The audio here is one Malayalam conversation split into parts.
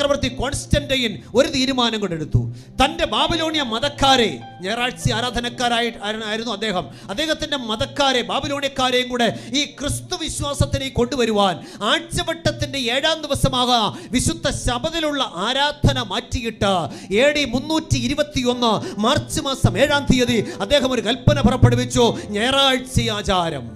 ചക്രവർത്തി കോൺസ്റ്റന്റൈൻ ഒരു തീരുമാനം കൊണ്ടെടുത്തു. തൻ്റെ ബാബിലോണിയ മതക്കാരെ, ഞായറാഴ്ച ആരാധനക്കാരായിരുന്നു അദ്ദേഹത്തിൻ്റെ മതക്കാരെ, ബാബിലോണിയക്കാരെയും കൂടെ ഈ ക്രിസ്തു വിശ്വാസത്തിലേക്ക് കൊണ്ടുവരുവാൻ ആഴ്ചവട്ടത്തിൻ്റെ 7-ാം ദിവസമാകാം വിശുദ്ധ ശബത്തിലുള്ള ആരാധന മാറ്റിയിട്ട് AD 321 മാർച്ച് മാസം 7-ാം തീയതി അദ്ദേഹം ഒരു കൽപ്പന പുറപ്പെടുവിച്ചു. ഞായറാഴ്ച ആചാരം.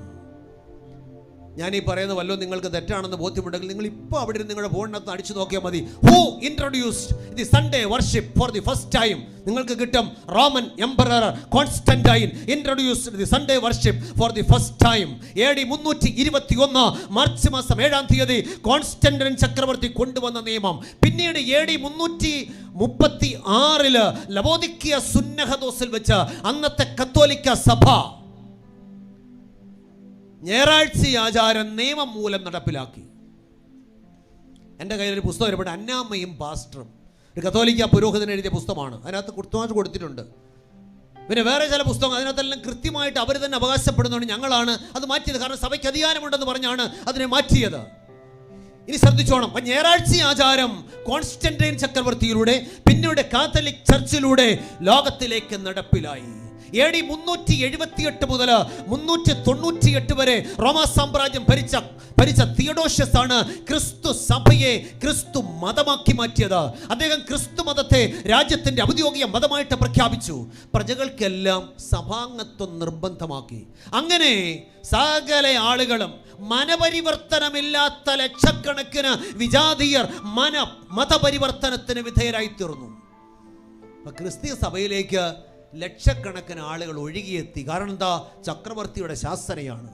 ഞാൻ ഈ പറയുന്ന വല്ലോ നിങ്ങൾക്ക് തെറ്റാണെന്ന് ബോധ്യമുണ്ടെങ്കിൽ നിങ്ങൾ ഇപ്പോൾ അവിടെ നിങ്ങളുടെ ഫോണിനകത്ത് അടിച്ചു നോക്കിയാൽ മതി. Who introduced the Sunday worship for the first time? നിങ്ങൾക്ക് കിട്ടും. Roman emperor Constantine introduced the Sunday worship for the first time. AD 321 March മാസം 7-ാം തീയതി കോൺസ്റ്റന്റൈൻ ചക്രവർത്തി കൊണ്ടുവന്ന നിയമം. പിന്നീട് AD 336 ലവോദിക്കിയ സുന്നഹദോസിൽ വെച്ച് അന്നത്തെ കത്തോലിക്ക സഭ ഞായറാഴ്ച ആചാരം നിയമം മൂലം നടപ്പിലാക്കി. എൻ്റെ കയ്യിലൊരു പുസ്തകം ഒരുപാട് അന്നാമ്മയും പാസ്റ്ററും, ഒരു കത്തോലിക്ക പുരോഹിതൻ എഴുതിയ പുസ്തകമാണ്. അതിനകത്ത് കൃത്യമായിട്ട് കൊടുത്തിട്ടുണ്ട്. പിന്നെ വേറെ ചില പുസ്തകം അതിനകത്തെല്ലാം കൃത്യമായിട്ട് അവർ തന്നെ അവകാശപ്പെടുന്നുണ്ട് ഞങ്ങളാണ് അത് മാറ്റിയത്, കാരണം സഭയ്ക്ക് അധികാരമുണ്ടെന്ന് പറഞ്ഞാണ് അതിനെ മാറ്റിയത്. ഇനി ശ്രദ്ധിച്ചോണം. ഞായറാഴ്ച ആചാരം കോൺസ്റ്റന്റൈൻ ചക്രവർത്തിയിലൂടെ പിന്നീട് കാത്തലിക് ചർച്ചിലൂടെ ലോകത്തിലേക്ക് നടപ്പിലായി. AD 378 മുതൽ 398 വരെ റോമാ സാമ്രാജ്യം ഭരിച്ച തിയഡോഷ്യസ് ആണ് ക്രിസ്തു സഭയെ ക്രിസ്തു മതമാക്കി മാറ്റിയത്. അദ്ദേഹം ക്രിസ്തു മതത്തെ രാജ്യത്തിന്റെ ഔദ്യോഗിക മതമായിട്ട് പ്രഖ്യാപിച്ചു. പ്രജകൾക്കെല്ലാം സഭാംഗത്വം നിർബന്ധമാക്കി. അങ്ങനെ സകല ആളുകളും മനപരിവർത്തനമില്ലാത്ത ലക്ഷക്കണക്കിന് വിജാതീയർ മതപരിവർത്തനത്തിന് വിധേയരായി തീർന്നു. ക്രിസ്തീയ സഭയിലേക്ക് ലക്ഷക്കണക്കിന് ആളുകൾ ഒഴുകിയെത്തി. കാരണം എന്താ? ചക്രവർത്തിയുടെ ശാസനയാണ്.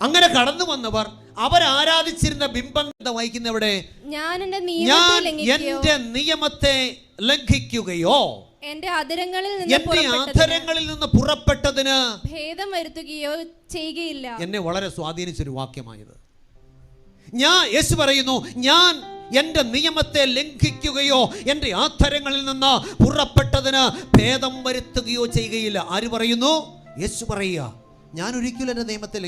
അങ്ങനെ കടന്നു വന്നവർ അവരാരാധിച്ചിരുന്ന ബിംബം വഹിക്കുന്നവിടെ ഞാൻ എന്റെ നിയമത്തെ ലംഘിക്കുകയോ എന്റെ അധരങ്ങളിൽ നിന്ന് പുറപ്പെട്ടതിന് ഭേദം വരുത്തുകയോ ചെയ്യുകയില്ല. എന്നെ വളരെ സ്വാധീനിച്ചൊരു വാക്യമായത്. യേശു പറയുന്നു, ഞാൻ എന്റെ നിയമത്തെ ലംഘിക്കുകയോ എന്റെ ആധരങ്ങളിൽ നിന്ന് പുറപ്പെട്ടതിന് ഭേദം വരുത്തുകയോ ചെയ്യുകയില്ല. ആര് പറയുന്നു? യേശു പറയുക, ഞാൻ ഒരിക്കലും എന്റെ നിയമത്തെ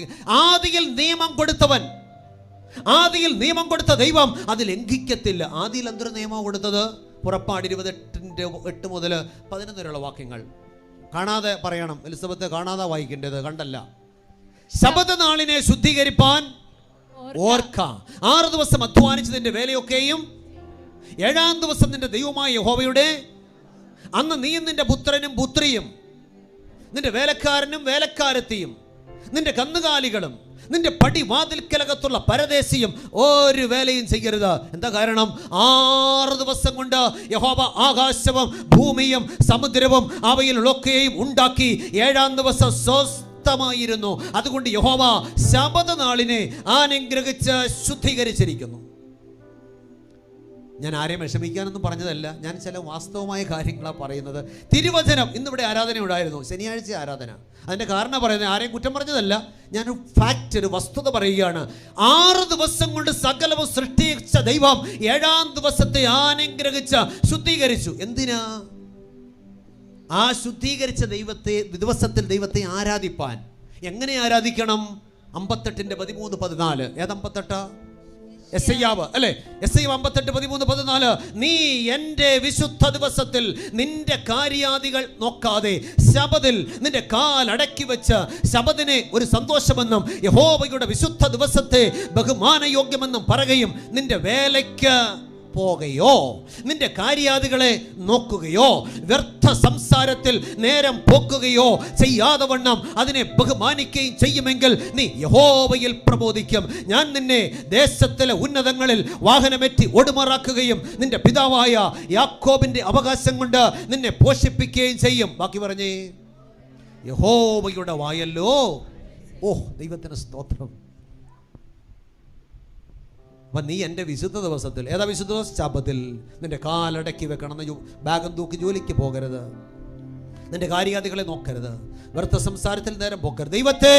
ആദിയിൽ നിയമം കൊടുത്തവൻ, ആദിയിൽ നിയമം കൊടുത്ത ദൈവം അത് ലംഘിക്കത്തില്ല. ആദിയിൽ എന്തൊരു നിയമം കൊടുത്തത്? പുറപ്പാട് 28 മുതൽ 11 വരെയുള്ള വാക്യങ്ങൾ കാണാതെ പറയണം. എലിസബത്ത് കാണാതെ വായിക്കേണ്ടത്, കണ്ടല്ല. ശബത്ത് നാളിനെ ശുദ്ധീകരിപ്പാൻ ഓർക്ക. 6 ദിവസം അധ്വാനിച്ചതിന്റെ വേലയൊക്കെയും 7-ാം ദിവസം നിന്റെ ദൈവമായ യഹോവയുടെ അന്ന് നീയും നിന്റെ പുത്രനും പുത്രിയും നിന്റെ വേലക്കാരനും വേലക്കാരത്തിയും നിന്റെ കന്നുകാലികളും നിന്റെ പടിവാതിൽക്കലകത്തുള്ള പരദേശിയും ഒരു വേലയും ചെയ്യരുത്. എന്താ കാരണം? 6 ദിവസം കൊണ്ട് യഹോവ ആകാശവും ഭൂമിയും സമുദ്രവും അവയിലൊക്കെയും ഉണ്ടാക്കി 7-ാം ദിവസം സ്വസ്ഥമായിരുന്നു. അതുകൊണ്ട് യഹോവ ശബത്ത് നാളിനെ അനുഗ്രഹിച്ച് ശുദ്ധീകരിച്ചിരിക്കുന്നു. ഞാൻ ആരെയും വിഷമിക്കാനൊന്നും പറഞ്ഞതല്ല, ഞാൻ ചില വാസ്തവമായ കാര്യങ്ങളാണ് പറയുന്നത്. തിരുവചനം ഇന്നിവിടെ ആരാധന ഉണ്ടായിരുന്നു, ശനിയാഴ്ച ആരാധന. അതിൻ്റെ കാരണം പറയുന്നത് ആരെയും കുറ്റം പറഞ്ഞതല്ല, ഞാൻ ഫാക്റ്റ്, ഒരു വസ്തുത പറയുകയാണ്. 6 ദിവസം കൊണ്ട് സകലവും സൃഷ്ടിച്ച ദൈവം 7-ാം ദിവസത്തെ അനുഗ്രഹിച്ച് ശുദ്ധീകരിച്ചു. എന്തിനാ? ആ ശുദ്ധീകരിച്ച ദിവസത്തിൽ ദൈവത്തെ ആരാധിപ്പാൻ. എങ്ങനെ ആരാധിക്കണം? 58:13-14. ഏത് 58? യെശയ്യാവ് അല്ലേ? യെശയ്യാവ് 58:13-14. നീ എൻ്റെ വിശുദ്ധ ദിവസത്തിൽ നിന്റെ കാര്യാദികൾ നോക്കാതെ ശബത്തിൽ നിന്റെ കാലടക്കി വെച്ച് ശബത്തിനെ ഒരു സന്തോഷമെന്നും യഹോവയുടെ വിശുദ്ധ ദിവസത്തെ ബഹുമാനയോഗ്യമെന്നും പറയുകയും നിന്റെ വേലയ്ക്ക് പോകയോ നിന്റെ കാര്യാദികളെ നോക്കുകയോ വ്യർത്ഥ സംസാരത്തിൽ നേരം പോക്കുകയോ ചെയ്യാതെ വണ്ണം അതിനെ ബഹുമാനിക്കുകയും ചെയ്യുമെങ്കിൽ നീ യഹോവയിൽ പ്രബോധിക്കും. ഞാൻ നിന്നെ ദേശത്തിലെ ഉന്നതങ്ങളിൽ വാഹനമേറ്റി ഒടുമാറാക്കുകയും നിന്റെ പിതാവായ യാക്കോബിന്റെ അവകാശം കൊണ്ട് നിന്നെ പോഷിപ്പിക്കുകയും ചെയ്യും. ബാക്കി പറഞ്ഞേ, യഹോവയുടെ വായല്ലോ. ഓ, ദൈവത്തിന് സ്തോത്രം. അപ്പം നീ എൻ്റെ വിശുദ്ധ ദിവസത്തിൽ, ഏതാ വിശുദ്ധ ദിവസം? ശബത്തിൽ നിന്റെ കാലടക്കി വെക്കണം. ബാഗും തൂക്കി ജോലിക്ക് പോകരുത്, നിന്റെ കാര്യാദികളെ നോക്കരുത്, വ്യർത്ഥ സംസാരത്തിൽ നേരം പോക്കരുത്, ദൈവത്തെ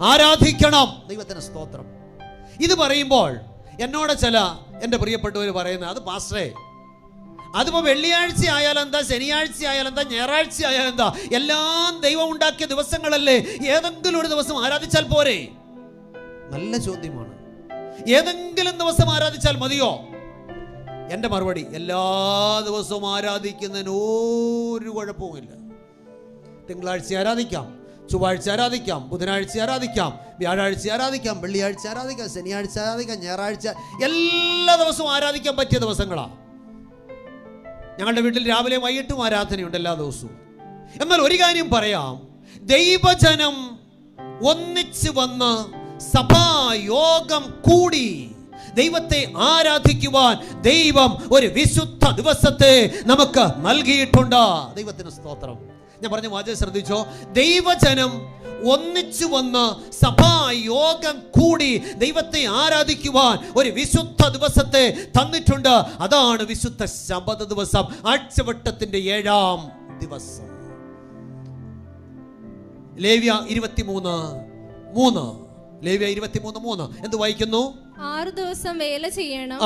ആരാധിക്കണം. ദൈവത്തിന് സ്തോത്രം. ഇത് പറയുമ്പോൾ എന്നോട് ചില എൻ്റെ പ്രിയപ്പെട്ടവർ പറയുന്നത്, അത് പാസ്റ്ററേ, അതിപ്പോൾ വെള്ളിയാഴ്ച ആയാലെന്താ, ശനിയാഴ്ച ആയാലെന്താ, ഞായറാഴ്ച ആയാലെന്താ, എല്ലാം ദൈവം ഉണ്ടാക്കിയ ദിവസങ്ങളല്ലേ, ഏതെങ്കിലും ഒരു ദിവസം ആരാധിച്ചാൽ പോരെ? നല്ല ചോദ്യമാണ്. ഏതെങ്കിലും ദിവസം ആരാധിച്ചാൽ മതിയോ? എൻ്റെ മറുപടി, എല്ലാ ദിവസവും ആരാധിക്കുന്നതിന് ഒരു കുഴപ്പവുമില്ല. തിങ്കളാഴ്ച ആരാധിക്കാം, ചൊവ്വാഴ്ച ആരാധിക്കാം, ബുധനാഴ്ച ആരാധിക്കാം, വ്യാഴാഴ്ച ആരാധിക്കാം, വെള്ളിയാഴ്ച ആരാധിക്കാം, ശനിയാഴ്ച ആരാധിക്കാം, ഞായറാഴ്ച, എല്ലാ ദിവസവും ആരാധിക്കാൻ പറ്റിയ ദിവസങ്ങളാണ്. ഞങ്ങളുടെ വീട്ടിൽ രാവിലെ വൈകിട്ടും ആരാധനയുണ്ട് എല്ലാ ദിവസവും. എന്നാൽ ഒരു കാര്യം പറയാം, ദൈവജനം ഒന്നിച്ച് വന്ന് സഭായോഗം കൂടി ദൈവത്തെ ആരാധിക്കുവാൻ ദൈവം ഒരു വിശുദ്ധ ദിവസത്തെ നമുക്ക് നൽകിയിട്ടുണ്ട്. ദൈവത്തിന് സ്തോത്രം. ഞാൻ പറഞ്ഞ വാചകം ശ്രദ്ധിച്ചോ? ദൈവജനം ഒന്നിച്ചു വന്ന് സഭായോഗം കൂടി ദൈവത്തെ ആരാധിക്കുവാൻ ഒരു വിശുദ്ധ ദിവസത്തെ തന്നിട്ടുണ്ട്. അതാണ് വിശുദ്ധ ശബത ദിവസം, ആഴ്ചവട്ടത്തിന്റെ 7-ാം ദിവസം. ലേവ്യ 23:3. ലേവ്യ 23:3 എന്ത് വായിക്കുന്നു? 6 ദിവസം വേല ചെയ്യണം,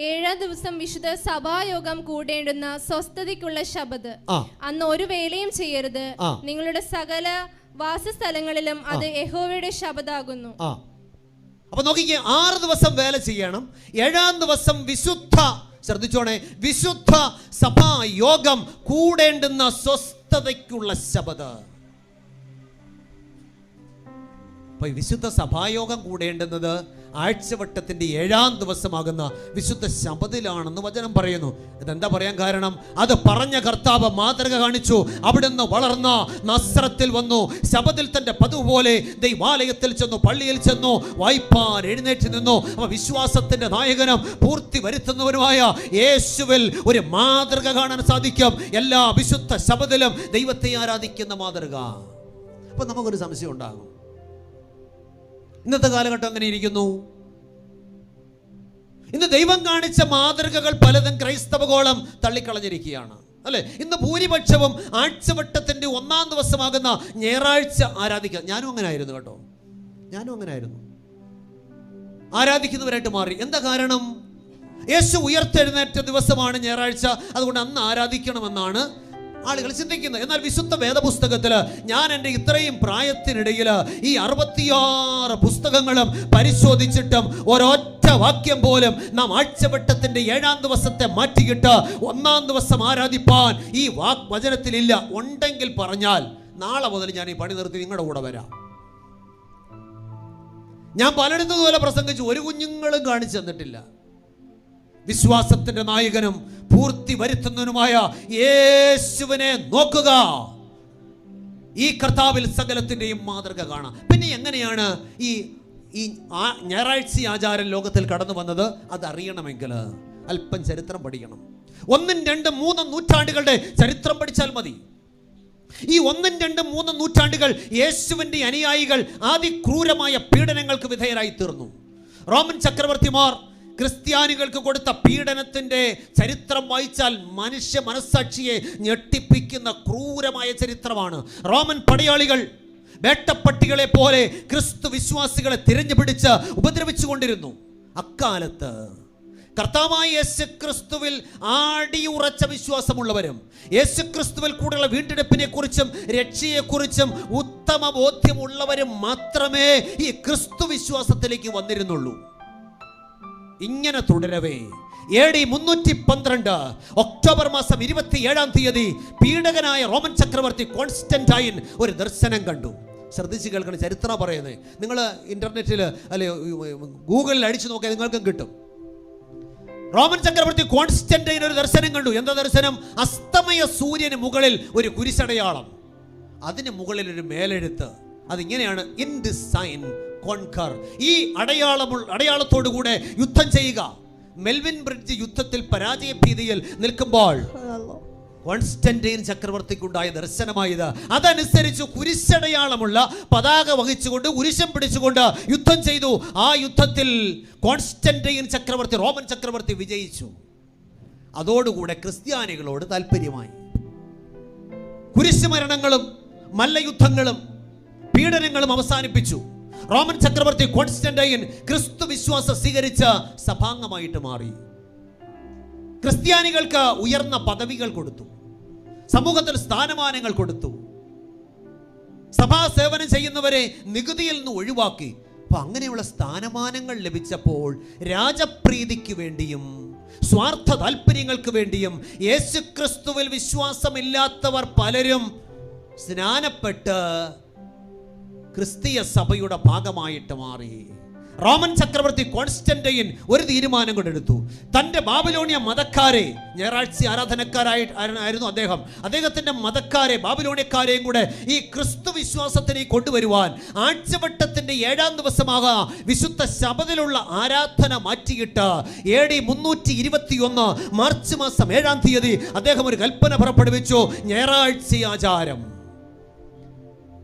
7-ാം ദിവസം വിശുദ്ധ സഭായോഗം കൂടേണ്ടുന്ന സ്വസ്ഥതയ്ക്കുള്ള ശബത്. അന്ന് ഒരു വേലയും ചെയ്യരുത്. നിങ്ങളുടെ സകല വാസസ്ഥലങ്ങളിലും അത് യഹോവയുടെ ശബതാകുന്നു. അപ്പൊ നോക്കിക്കേ, 6 ദിവസം വേല ചെയ്യണം, 7-ാം ദിവസം വിശുദ്ധ, ശ്രദ്ധിച്ചോണേ, വിശുദ്ധ സഭായോഗം കൂടേണ്ടുന്ന സ്വസ്ഥതയ്ക്കുള്ള ശബത്. അപ്പൊ വിശുദ്ധ സഭായോഗം കൂടേണ്ടുന്നത് ആഴ്ചവട്ടത്തിന്റെ 7-ാം ദിവസമാകുന്ന വിശുദ്ധ ശബത്തിലാണെന്ന് വചനം പറയുന്നു. ഇതെന്താ പറയാൻ കാരണം? അത് പറഞ്ഞ കർത്താവ് മാതൃക കാണിച്ചു. അവിടുന്ന് വളർന്ന നസ്രത്തിൽ വന്നു, ശബത്തിൽ തന്റെ പതിവ് പോലെ ദൈവാലയത്തിൽ ചെന്നു, പള്ളിയിൽ ചെന്നു, വായ്പാൻ എഴുന്നേറ്റ് നിന്നു. അപ്പൊ വിശ്വാസത്തിന്റെ നായകനും പൂർത്തി വരുത്തുന്നവരുമായ യേശുവിൽ ഒരു മാതൃക കാണാൻ സാധിക്കും. എല്ലാ വിശുദ്ധ ശബത്തിലും ദൈവത്തെ ആരാധിക്കുന്ന മാതൃക. അപ്പൊ നമുക്കൊരു സംശയം ഉണ്ടാകും, ഇന്നത്തെ കാലഘട്ടം അങ്ങനെ ഇരിക്കുന്നു. ഇന്ന് ദൈവം കാണിച്ച മാതൃകകൾ പലതും ക്രൈസ്തവഗോളം തള്ളിക്കളഞ്ഞിരിക്കുകയാണ്, അല്ലെ? ഇന്ന് ഭൂരിപക്ഷവും ആഴ്ചവട്ടത്തിന്റെ 1-ാം ദിവസമാകുന്ന ഞായറാഴ്ച ആരാധിക്കുക. ഞാനും അങ്ങനെ ആയിരുന്നു കേട്ടോ, ഞാനും അങ്ങനെ ആയിരുന്നു, ആരാധിക്കുന്നവരായിട്ട് മാറി. എന്താ കാരണം? യേശു ഉയർത്തെഴുന്നേറ്റ ദിവസമാണ് ഞായറാഴ്ച, അതുകൊണ്ട് അന്ന് ആരാധിക്കണമെന്നാണ് ആളുകൾ ചിന്തിക്കുന്നത്. എന്നാൽ വിശുദ്ധ വേദപുസ്തകത്തിൽ ഞാൻ എൻ്റെ ഇത്രയും പ്രായത്തിനിടയിൽ ഈ 66 പുസ്തകങ്ങളും പരിശോധിച്ചിട്ടും ഒരൊറ്റ വാക്യം പോലും നാം ആഴ്ചവട്ടത്തിന്റെ 7-ാം ദിവസത്തെ മാറ്റിയിട്ട് 1-ാം ദിവസം ആരാധിപ്പാൻ ഈ വചനത്തിലില്ല. ഉണ്ടെങ്കിൽ പറഞ്ഞാൽ നാളെ മുതൽ ഞാൻ ഈ പണി നിർത്തി നിങ്ങളുടെ കൂടെ വരാം. ഞാൻ പലയിടത്തും പോലെ പ്രസംഗിച്ചു, ഒരു കുഞ്ഞുങ്ങളും കാണിച്ചു തന്നിട്ടില്ല. വിശ്വാസത്തിന്റെ നായകനും പൂർത്തി വരുത്തുന്നതിനുമായ യേശുവിനെ നോക്കുക. ഈ കർത്താവിൽ സകലത്തിന്റെയും മാതൃക കാണാം. പിന്നെ എങ്ങനെയാണ് ഈ ഞായറാഴ്ച ആചാരം ലോകത്തിൽ കടന്നു വന്നത്? അതറിയണമെങ്കിൽ അല്പം ചരിത്രം പഠിക്കണം. 1, 2, 3 നൂറ്റാണ്ടുകളുടെ ചരിത്രം പഠിച്ചാൽ മതി. ഈ 1, 2, 3 നൂറ്റാണ്ടുകൾ യേശുവിന്റെ അനുയായികൾ അതിക്രൂരമായ പീഡനങ്ങൾക്ക് വിധേയരായി തീർന്നു. റോമൻ ചക്രവർത്തിമാർ ക്രിസ്ത്യാനികൾക്ക് കൊടുത്ത പീഡനത്തിന്റെ ചരിത്രം വായിച്ചാൽ മനുഷ്യ മനസ്സാക്ഷിയെ ഞെട്ടിപ്പിക്കുന്ന ക്രൂരമായ ചരിത്രമാണ്. റോമൻ പടയാളികൾ വേട്ടപ്പട്ടികളെ പോലെ ക്രിസ്തു വിശ്വാസികളെ തിരഞ്ഞുപിടിച്ച് ഉപദ്രവിച്ചുകൊണ്ടിരുന്നു. അക്കാലത്ത് കർത്താവായ യേശുക്രിസ്തുവിൽ ആടിയുറച്ച വിശ്വാസമുള്ളവരും യേശുക്രിസ്തുവിൽ കൂടെയുള്ള വീണ്ടെടുപ്പിനെ കുറിച്ചും രക്ഷയെക്കുറിച്ചും ഉത്തമ ബോധ്യമുള്ളവരും മാത്രമേ ഈ ക്രിസ്തു വിശ്വാസത്തിലേക്ക് വന്നിരുന്നുള്ളൂ. ഇങ്ങനെ തുടരവേ AD 312 ഒക്ടോബർ മാസം 27-ാം തീയതി പീഡകനായ റോമൻ ചക്രവർത്തി കോൺസ്റ്റന്റൈൻ ഒരു ദർശനം കണ്ടു. ശ്രദ്ധിച്ച് കേൾക്കണം, ചരിത്രം പറയുന്നത്. നിങ്ങൾ ഇന്റർനെറ്റിൽ അല്ലെ ഗൂഗിളിൽ അടിച്ചു നോക്കിയാൽ നിങ്ങൾക്കും കിട്ടും. റോമൻ ചക്രവർത്തി കോൺസ്റ്റന്റൈൻ ഒരു ദർശനം കണ്ടു. എന്താ ദർശനം? അസ്തമയ സൂര്യന് മുകളിൽ ഒരു കുരിശടയാളം, അതിന് മുകളിൽ ഒരു മേലെഴുത്ത്. അതിങ്ങനെയാണ്, ഇൻ ദിസ് സൈൻ കോൺകർ. ഈ അടയാളത്തോടുകൂടെ യുദ്ധം ചെയ്യുക. മെൽവിൻ ബ്രിഡ്ജ് യുദ്ധത്തിൽ പരാജയ ഭീതിയിൽ നിൽക്കുമ്പോൾ കോൺസ്റ്റന്റൈൻ ചക്രവർത്തിക്കുണ്ടായ ദർശനമായത്. അതനുസരിച്ച് കുരിശടയാളമുള്ള പതാക വഹിച്ചുകൊണ്ട് കുരിശം പിടിച്ചുകൊണ്ട് യുദ്ധം ചെയ്തു. ആ യുദ്ധത്തിൽ കോൺസ്റ്റന്റൈൻ ചക്രവർത്തി, റോമൻ ചക്രവർത്തി വിജയിച്ചു. അതോടുകൂടെ ക്രിസ്ത്യാനികളോട് താല്പര്യമായി. കുരിശുമരണങ്ങളും മല്ലയുദ്ധങ്ങളും പീഡനങ്ങളും അവസാനിപ്പിച്ചു. റോമൻ ചക്രവർത്തി കോൺസ്റ്റന്റൈൻ ക്രിസ്തു വിശ്വാസം സ്വീകരിച്ച സഭാംഗമായിട്ട് മാറി. ക്രിസ്ത്യാനികൾക്ക് ഉയർന്ന പദവികൾ കൊടുത്തു, സമൂഹത്തിൽ സ്ഥാനമാനങ്ങൾ കൊടുത്തു. സഭാ സേവനം ചെയ്യുന്നവരെ നികുതിയിൽ നിന്ന് ഒഴിവാക്കി. അപ്പൊ അങ്ങനെയുള്ള സ്ഥാനമാനങ്ങൾ ലഭിച്ചപ്പോൾ രാജപ്രീതിക്ക് വേണ്ടിയും സ്വാർത്ഥ താല്പര്യങ്ങൾക്ക് വേണ്ടിയും യേശുക്രിസ്തുവിൽ വിശ്വാസമില്ലാത്തവർ പലരും സ്നാനപ്പെട്ട് ക്രിസ്തീയ സഭയുടെ ഭാഗമായിട്ട് മാറി. റോമൻ ചക്രവർത്തി കോൺസ്റ്റന്റൈൻ ഒരു തീരുമാനം കൊണ്ടെടുത്തു. തൻ്റെ ബാബിലോണിയ മതക്കാരെ, ഞായറാഴ്ച ആരാധനക്കാരായിരുന്നു അദ്ദേഹത്തിന്റെ മതക്കാരെ, ബാബിലോണിയക്കാരെയും കൂടെ ഈ ക്രിസ്തു വിശ്വാസത്തിലേക്ക് കൊണ്ടുവരുവാൻ ആഴ്ചവട്ടത്തിന്റെ 7-ാം ദിവസമാകാം വിശുദ്ധ ശബത്തിലുള്ള ആരാധന മാറ്റിയിട്ട് AD 321 മാർച്ച് മാസം 7-ാം തീയതി അദ്ദേഹം ഒരു കൽപ്പന പുറപ്പെടുവിച്ചു. ഞായറാഴ്ച ആചാരം.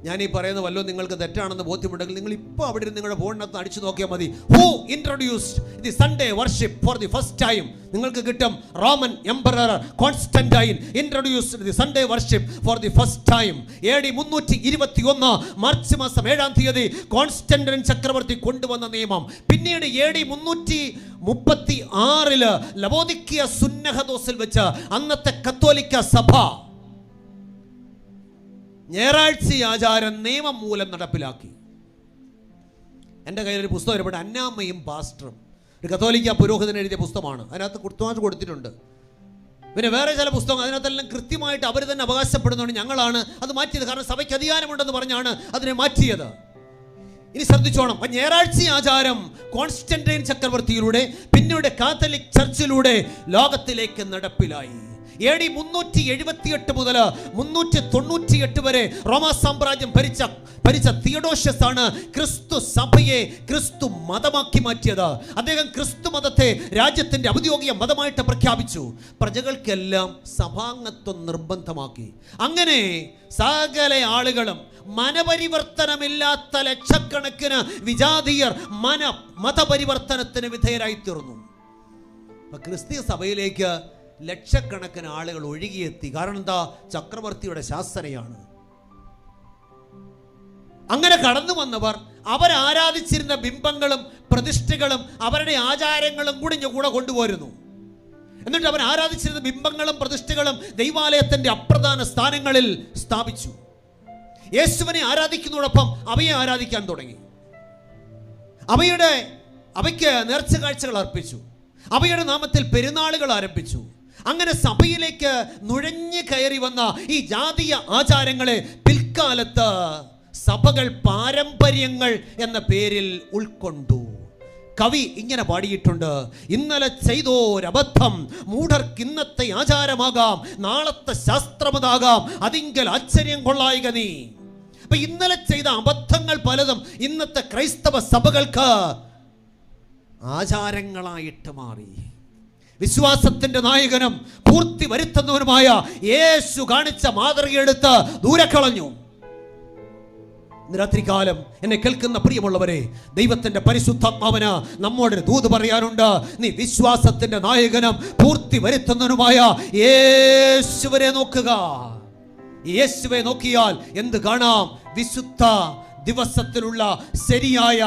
ഞാൻ ഈ പറയുന്ന വല്ലോ നിങ്ങൾക്ക് തെറ്റാണെന്ന് ബോധ്യമുണ്ടെങ്കിൽ നിങ്ങൾ ഇപ്പോൾ അവിടെ ഇരുന്ന് നിങ്ങളുടെ ഫോണിനകത്ത് അടിച്ചു നോക്കിയാൽ മതി. Who introduced the Sunday worship for the first time? നിങ്ങൾക്ക് കിട്ടും. Roman emperor Constantine introduced the Sunday worship for the first time. AD 321 March മാസം 7-ാം തീയതി കോൺസ്റ്റന്റൈൻ ചക്രവർത്തി കൊണ്ടുവന്ന നിയമം. പിന്നീട് AD 336 ലവോദിക്കിയ സുന്നഹദോസിൽ വെച്ച് അന്നത്തെ കത്തോലിക്ക സഭ ഞായറാഴ്ച ആചാരം നിയമം മൂലം നടപ്പിലാക്കി. എൻ്റെ കയ്യിലൊരു പുസ്തകം ഒരുപാട് അന്നാമ്മയും പാസ്റ്ററും, ഒരു കത്തോലിക്ക പുരോഹിതൻ എഴുതിയ പുസ്തകമാണ്. അതിനകത്ത് കൃത്യമായിട്ട് കൊടുത്തിട്ടുണ്ട്. പിന്നെ വേറെ ചില പുസ്തകം അതിനകത്തെല്ലാം കൃത്യമായിട്ട് അവർ തന്നെ അവകാശപ്പെടുന്നതുകൊണ്ട് ഞങ്ങളാണ് അത് മാറ്റിയത്. കാരണം സഭയ്ക്ക് അധികാരമുണ്ടെന്ന് പറഞ്ഞാണ് അതിനെ മാറ്റിയത്. ഇനി ശ്രദ്ധിച്ചോണം. ഞായറാഴ്ച ആചാരം കോൺസ്റ്റന്റൈൻ ചക്രവർത്തിയിലൂടെ പിന്നീട് കാത്തലിക് ചർച്ചിലൂടെ ലോകത്തിലേക്ക് നടപ്പിലായി. AD 378 മുതൽ 398 വരെ റോമാ സാമ്രാജ്യം ഭരിച്ച തിയഡോഷ്യസ് ആണ് ക്രിസ്തു സഭയെ ക്രിസ്തു മതമാക്കി മാറ്റിയത്. അദ്ദേഹം ക്രിസ്തു മതത്തെ രാജ്യത്തിന്റെ ഔദ്യോഗിക മതമായിട്ട് പ്രഖ്യാപിച്ചു. പ്രജകൾക്കെല്ലാം സഭാംഗത്വം നിർബന്ധമാക്കി. അങ്ങനെ സകല ആളുകളും മനപരിവർത്തനമില്ലാത്ത ലക്ഷക്കണക്കിന് വിജാതീയർ മതപരിവർത്തനത്തിന് വിധേയരായി തീർന്നു. ക്രിസ്തീയ സഭയിലേക്ക് ലക്ഷക്കണക്കിന് ആളുകൾ ഒഴുകിയെത്തി. കാരണം എന്താ? ചക്രവർത്തിയുടെ ശാസനയാണ്. അങ്ങനെ കടന്നു വന്നവർ അവരാരാധിച്ചിരുന്ന ബിംബങ്ങളും പ്രതിഷ്ഠകളും അവരുടെ ആചാരങ്ങളും കൂടെ കൊണ്ടുപോരുന്നു. എന്നിട്ട് അവർ ആരാധിച്ചിരുന്ന ബിംബങ്ങളും പ്രതിഷ്ഠകളും ദൈവാലയത്തിന്റെ അപ്രധാന സ്ഥാനങ്ങളിൽ സ്ഥാപിച്ചു. യേശുവിനെ ആരാധിക്കുന്നതോടൊപ്പം അവയെ ആരാധിക്കാൻ തുടങ്ങി. അവയ്ക്ക് നേർച്ച കാഴ്ചകൾ അർപ്പിച്ചു. അവയുടെ നാമത്തിൽ പെരുന്നാളുകൾ ആരംഭിച്ചു. അങ്ങനെ സഭയിലേക്ക് നുഴഞ്ഞു കയറി വന്ന ഈ ജാതീയ ആചാരങ്ങളെ പിൽക്കാലത്ത് സഭകൾ പാരമ്പര്യങ്ങൾ എന്ന പേരിൽ ഉൾക്കൊണ്ടു. കവി ഇങ്ങനെ പാടിയിട്ടുണ്ട്: ഇന്നലെ ചെയ്തോരബദ്ധം മൂഢർക്ക് ഇന്നത്തെ ആചാരമാകാം, നാളത്തെ ശാസ്ത്രമതാകാം, അതിങ്കൽ ആശ്ചര്യം കൊള്ളായിക നീ. അപ്പൊ ഇന്നലെ ചെയ്ത അബദ്ധങ്ങൾ പലതും ഇന്നത്തെ ക്രൈസ്തവ സഭകൾക്ക് ആചാരങ്ങളായിട്ട് മാറി. വിശ്വാസത്തിന്റെ നായകനും പൂർത്തി വരുത്തുന്നവനുമായ യേശു കാണിച്ച മാതൃകയെടുത്ത് ദൂരെ കളഞ്ഞു. രാത്രികാലം എന്നെ കേൾക്കുന്ന പ്രിയമുള്ളവരെ, ദൈവത്തിന്റെ പരിശുദ്ധാത്മാവിന് നമ്മോട് ദൂത് പറയാനുണ്ട്. നീ വിശ്വാസത്തിന്റെ നായകനും പൂർത്തി വരുത്തുന്നവനുമായ യേശുവിനെ നോക്കുക. യേശുവെ നോക്കിയാൽ എന്ത് കാണാം? വിശുദ്ധ ദിവസത്തിലുള്ള ശരിയായ